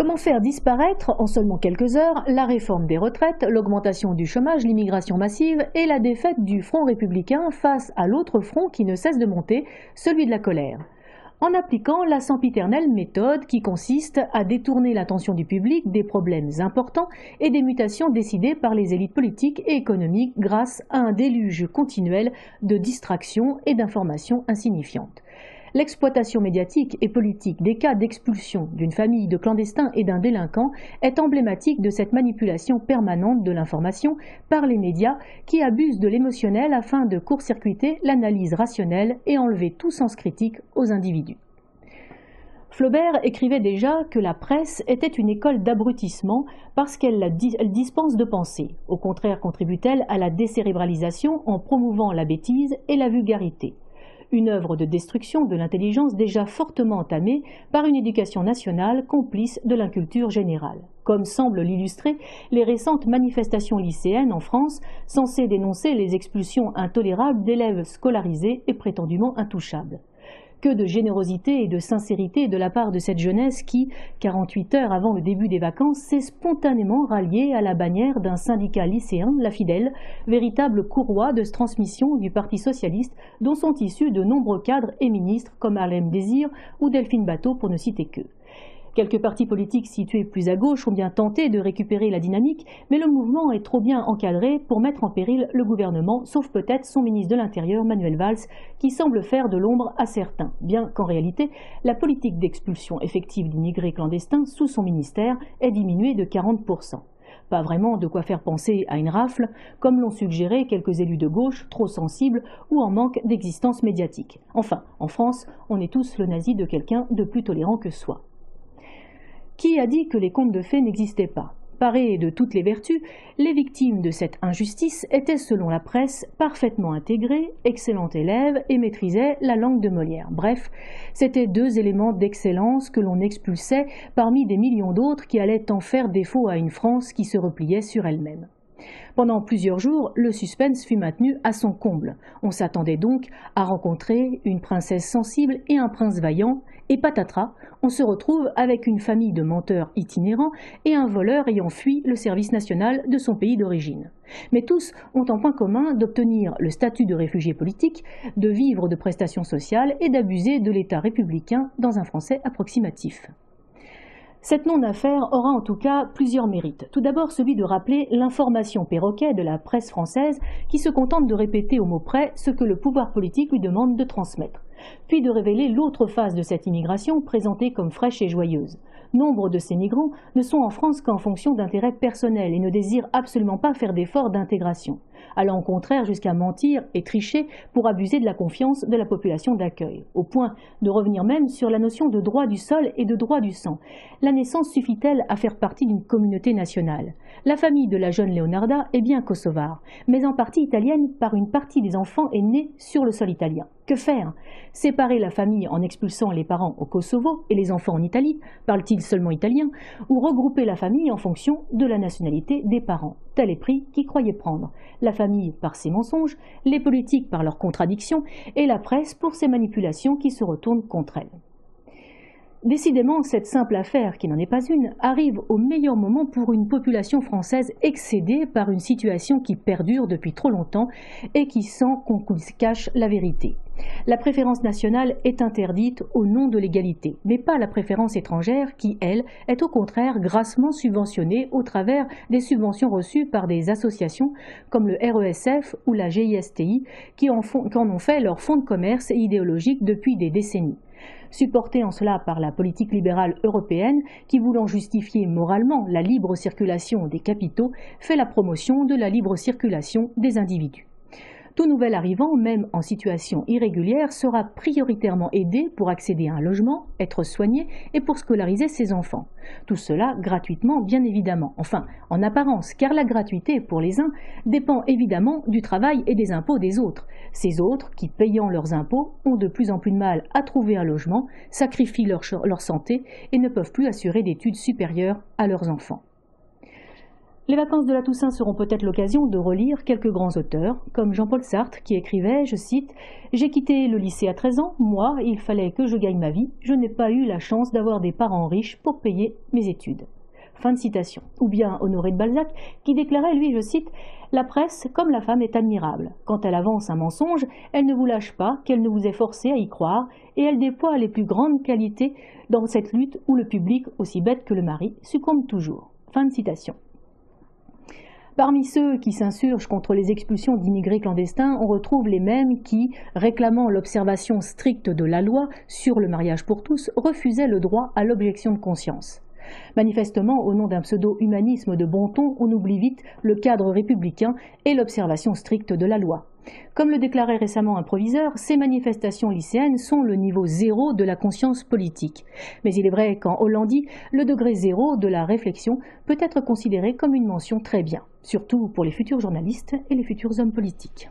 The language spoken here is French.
Comment faire disparaître en seulement quelques heures la réforme des retraites, l'augmentation du chômage, l'immigration massive et la défaite du Front républicain face à l'autre front qui ne cesse de monter, celui de la colère? En appliquant la sempiternelle méthode qui consiste à détourner l'attention du public des problèmes importants et des mutations décidées par les élites politiques et économiques grâce à un déluge continuel de distractions et d'informations insignifiantes. L'exploitation médiatique et politique des cas d'expulsion d'une famille de clandestins et d'un délinquant est emblématique de cette manipulation permanente de l'information par les médias qui abusent de l'émotionnel afin de court-circuiter l'analyse rationnelle et enlever tout sens critique aux individus. Flaubert écrivait déjà que la presse était une école d'abrutissement parce qu'elle dispense de penser. Au contraire, contribue-t-elle à la décérébralisation en promouvant la bêtise et la vulgarité. Une œuvre de destruction de l'intelligence déjà fortement entamée par une éducation nationale complice de l'inculture générale. Comme semblent l'illustrer les récentes manifestations lycéennes en France, censées dénoncer les expulsions intolérables d'élèves scolarisés et prétendument intouchables. Que de générosité et de sincérité de la part de cette jeunesse qui, 48 heures avant le début des vacances, s'est spontanément ralliée à la bannière d'un syndicat lycéen, la Fidèle, véritable courroie de transmission du Parti socialiste dont sont issus de nombreux cadres et ministres comme Harlem Désir ou Delphine Batho pour ne citer qu'eux. Quelques partis politiques situés plus à gauche ont bien tenté de récupérer la dynamique, mais le mouvement est trop bien encadré pour mettre en péril le gouvernement, sauf peut-être son ministre de l'Intérieur, Manuel Valls, qui semble faire de l'ombre à certains, bien qu'en réalité, la politique d'expulsion effective d'immigrés clandestins sous son ministère est diminuée de 40%. Pas vraiment de quoi faire penser à une rafle, comme l'ont suggéré quelques élus de gauche trop sensibles ou en manque d'existence médiatique. Enfin, en France, on est tous le nazi de quelqu'un de plus tolérant que soi. Qui a dit que les contes de fées n'existaient pas? Parées de toutes les vertus, les victimes de cette injustice étaient, selon la presse, parfaitement intégrées, excellentes élèves et maîtrisaient la langue de Molière. Bref, c'étaient deux éléments d'excellence que l'on expulsait parmi des millions d'autres qui allaient en faire défaut à une France qui se repliait sur elle-même. Pendant plusieurs jours, le suspense fut maintenu à son comble. On s'attendait donc à rencontrer une princesse sensible et un prince vaillant, et patatras, on se retrouve avec une famille de menteurs itinérants et un voleur ayant fui le service national de son pays d'origine. Mais tous ont en point commun d'obtenir le statut de réfugié politique, de vivre de prestations sociales et d'abuser de l'État républicain dans un français approximatif. Cette non-affaire aura en tout cas plusieurs mérites. Tout d'abord celui de rappeler l'information perroquet de la presse française qui se contente de répéter au mot près ce que le pouvoir politique lui demande de transmettre. Puis de révéler l'autre face de cette immigration présentée comme fraîche et joyeuse. Nombre de ces migrants ne sont en France qu'en fonction d'intérêts personnels et ne désirent absolument pas faire d'efforts d'intégration, allant au contraire jusqu'à mentir et tricher pour abuser de la confiance de la population d'accueil, au point de revenir même sur la notion de droit du sol et de droit du sang. La naissance suffit-elle à faire partie d'une communauté nationale? La famille de la jeune Leonarda est bien kosovare, mais en partie italienne par une partie des enfants est née sur le sol italien. Que faire? Séparer la famille en expulsant les parents au Kosovo et les enfants en Italie, parle-t-il seulement italien, ou regrouper la famille en fonction de la nationalité des parents? Tel est prix qu'ils croyaient prendre. La famille par ses mensonges, les politiques par leurs contradictions et la presse pour ses manipulations qui se retournent contre elle. Décidément, cette simple affaire, qui n'en est pas une, arrive au meilleur moment pour une population française excédée par une situation qui perdure depuis trop longtemps et qui sent qu'on cache la vérité. La préférence nationale est interdite au nom de l'égalité, mais pas la préférence étrangère qui, elle, est au contraire grassement subventionnée au travers des subventions reçues par des associations comme le RESF ou la GISTI qui en ont fait leur fonds de commerce et idéologique depuis des décennies. Supportée en cela par la politique libérale européenne qui, voulant justifier moralement la libre circulation des capitaux, fait la promotion de la libre circulation des individus. Tout nouvel arrivant, même en situation irrégulière, sera prioritairement aidé pour accéder à un logement, être soigné et pour scolariser ses enfants. Tout cela gratuitement, bien évidemment. Enfin, en apparence, car la gratuité, pour les uns, dépend évidemment du travail et des impôts des autres. Ces autres, qui, payant leurs impôts, ont de plus en plus de mal à trouver un logement, sacrifient leur santé et ne peuvent plus assurer d'études supérieures à leurs enfants. Les vacances de la Toussaint seront peut-être l'occasion de relire quelques grands auteurs, comme Jean-Paul Sartre qui écrivait, je cite, « J'ai quitté le lycée à 13 ans, moi, il fallait que je gagne ma vie, je n'ai pas eu la chance d'avoir des parents riches pour payer mes études. » Fin de citation. Ou bien Honoré de Balzac qui déclarait, lui, je cite, « La presse, comme la femme, est admirable. Quand elle avance un mensonge, elle ne vous lâche pas, qu'elle ne vous ait forcé à y croire, et elle déploie les plus grandes qualités dans cette lutte où le public, aussi bête que le mari, succombe toujours. » Fin de citation. Parmi ceux qui s'insurgent contre les expulsions d'immigrés clandestins, on retrouve les mêmes qui, réclamant l'observation stricte de la loi sur le mariage pour tous, refusaient le droit à l'objection de conscience. Manifestement, au nom d'un pseudo-humanisme de bon ton, on oublie vite le cadre républicain et l'observation stricte de la loi. Comme le déclarait récemment un proviseur, ces manifestations lycéennes sont le niveau zéro de la conscience politique. Mais il est vrai qu'en Hollandie, le degré zéro de la réflexion peut être considéré comme une mention très bien, surtout pour les futurs journalistes et les futurs hommes politiques.